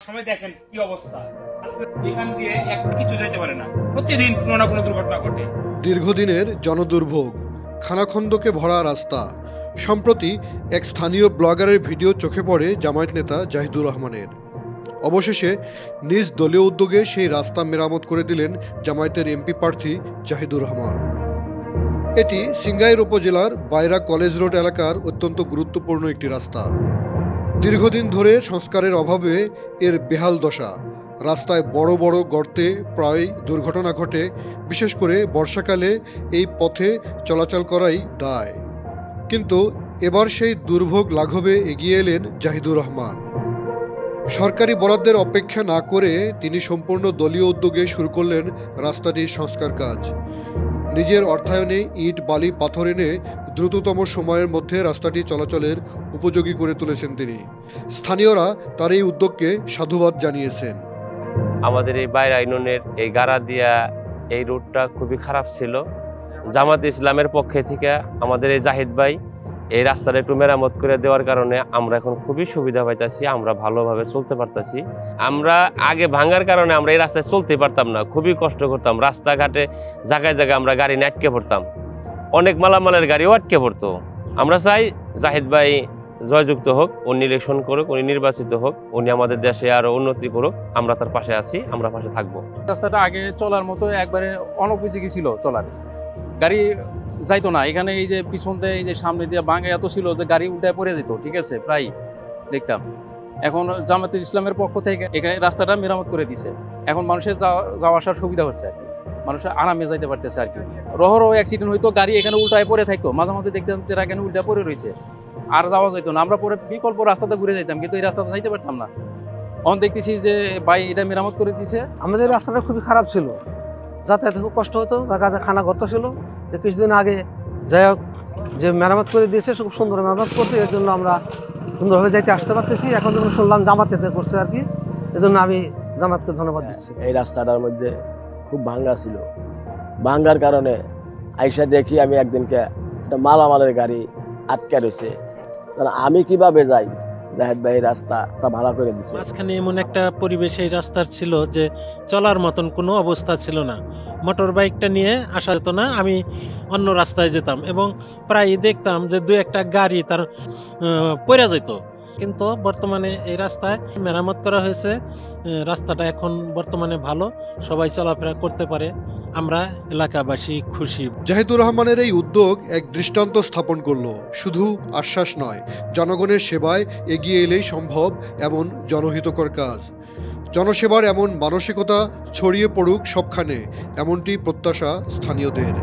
সময় দেখেন কি অবস্থা, এখান দিয়ে কিছু যেতে পারে না, প্রতিদিন কোনো না কোনো দুর্ঘটনা ঘটে। দীর্ঘদিনের জনদুর্ভোগ, খানাখন্দকে ভরা রাস্তা। সম্প্রতি এক স্থানীয় ব্লগারের ভিডিও চোখে পড়ে জামায়াত নেতা জাহিদুর রহমানের। অবশেষে নিজ দলীয় উদ্যোগে সেই রাস্তা মেরামত করে দিলেন জামায়াতের এমপি প্রার্থী জাহিদুর রহমান। এটি সিংগাইর উপজেলার বাইরা কলেজ রোড এলাকার অত্যন্ত গুরুত্বপূর্ণ একটি রাস্তা। দীর্ঘদিন ধরে সংস্কারের অভাবে এর বেহাল দশা। রাস্তায় বড় বড় গর্তে প্রায় দুর্ঘটনা ঘটে। বিশেষ করে বর্ষাকালে এই পথে চলাচল করাই দায়। কিন্তু এবার সেই দুর্ভোগ লাঘবে এগিয়ে এলেন জাহিদুর রহমান। সরকারি বরাদ্দের অপেক্ষা না করে তিনি সম্পূর্ণ দলীয় উদ্যোগে শুরু করলেন রাস্তাটির সংস্কার কাজ। নিজের অর্থায়নে ইট, বালি, পাথর এনে দ্রুততম সময়ের মধ্যে রাস্তাটি চলাচলের উপযোগী করে তুলেছেন তিনি। স্থানীয়রা তার এই উদ্যোগকে সাধুবাদ জানিয়েছেন। আমাদের এই বাইরা ইউনিয়নের এই গারাদিয়া এই রোডটা খুবই খারাপ ছিল। জামাত ইসলামের পক্ষে থেকে আমাদের এই জাহিদ ভাই এই রাস্তাটা একটু মেরামত করে দেওয়ার কারণে আমরা এখন খুবই সুবিধা পাইতেছি, আমরা ভালোভাবে চলতে পারতেছি। আমরা আগে ভাঙার কারণে আমরা এই রাস্তায় চলতে পারতাম না, খুবই কষ্ট করতাম। রাস্তাঘাটে জায়গায় জায়গায় আমরা গাড়ি নিয়ে আটকে পড়তাম, অনেক মালামালের গাড়িও আটকে পড়তো। আমরা চাই জাহিদ ভাই জয়যুক্ত হোক, উনি ইলেকশন করুক, উনি নির্বাচিত হোক, উনি আমাদের দেশে আরো উন্নতি করুক। আমরা তার পাশে আছি, আমরা পাশে থাকবো। রাস্তাটা আগে চলার মতো একবারে অনুপযোগী ছিল, চলার গাড়ি যাইতো না। এখানে এই যে পিছন দিয়ে এই যে সামনে দিয়ে ভাঙা এত ছিল যে গাড়ি উল্টায় পড়ে যেত, ঠিক আছে, প্রায় দেখতাম। এখন জামায়াতে ইসলামের পক্ষ থেকে এখানে রাস্তাটা মেরামত করে দিছে, এখন মানুষের যাওয়া আসার সুবিধা হচ্ছে আর কি, মানুষ আরামে যাইতে পারতেছে আর কি। রহরহ অ্যাক্সিডেন্ট হইতো, গাড়ি এখানে উল্টায় পড়ে থাকতো, মাঝে মাঝে দেখতাম যে এখানে উল্টা পড়ে রয়েছে, আর যাওয়া যাইতো না। আমরা পরে বিকল্প রাস্তাতে ঘুরে যাইতাম, কিন্তু এই রাস্তাতে যাইতে পারতাম না। এখন দেখতেছি যে ভাই এটা মেরামত করে দিছে। আমাদের রাস্তাটা খুবই খারাপ ছিল, যাতায়াতে খুব কষ্ট হতো, জায়গাতে খানা গর্ত ছিল। যে কিছুদিন আগে যাই হোক যে মেরামত করে দিয়েছে, খুব সুন্দর মেরামত করছে, এর জন্য আমরা সুন্দরভাবে যাইতে আসতে পারতেছি। এখন যখন শুনলাম জামাতে করছে আর কি, এজন্য আমি জামাতকে ধন্যবাদ দিচ্ছি। এই রাস্তাটার মধ্যে খুব ভাঙ্গা ছিল, ভাঙ্গার কারণে আইসা দেখি আমি একদিনকে একটা মালামালের গাড়ি আটকে রয়েছে। আমি কিভাবে যাই, জাহিদ ভাই রাস্তাটা ভালো করে দিচ্ছে। মাঝখানে এমন একটা পরিবেশ এই রাস্তার ছিল যে চলার মতন কোনো অবস্থা ছিল না, মোটর বাইকটা নিয়ে আসা যেত না, আমি অন্য রাস্তায় যেতাম এবং প্রায় দেখতাম যে দু একটা গাড়ি তার পড়ে যেত। কিন্তু বর্তমানে এই রাস্তায় মেরামত করা হয়েছে, রাস্তাটা এখন বর্তমানে ভালো, সবাই চলাফেরা করতে পারে, আমরা এলাকাবাসী খুশি। জাহিদুর রহমানের এই উদ্যোগ এক দৃষ্টান্ত স্থাপন করলো। শুধু আশ্বাস নয়, জনগণের সেবায় এগিয়ে এলেই সম্ভব এমন জনহিতকর কাজ। জনসেবার এমন মানসিকতা ছড়িয়ে পড়ুক সবখানে, এমনটি প্রত্যাশা স্থানীয়দের।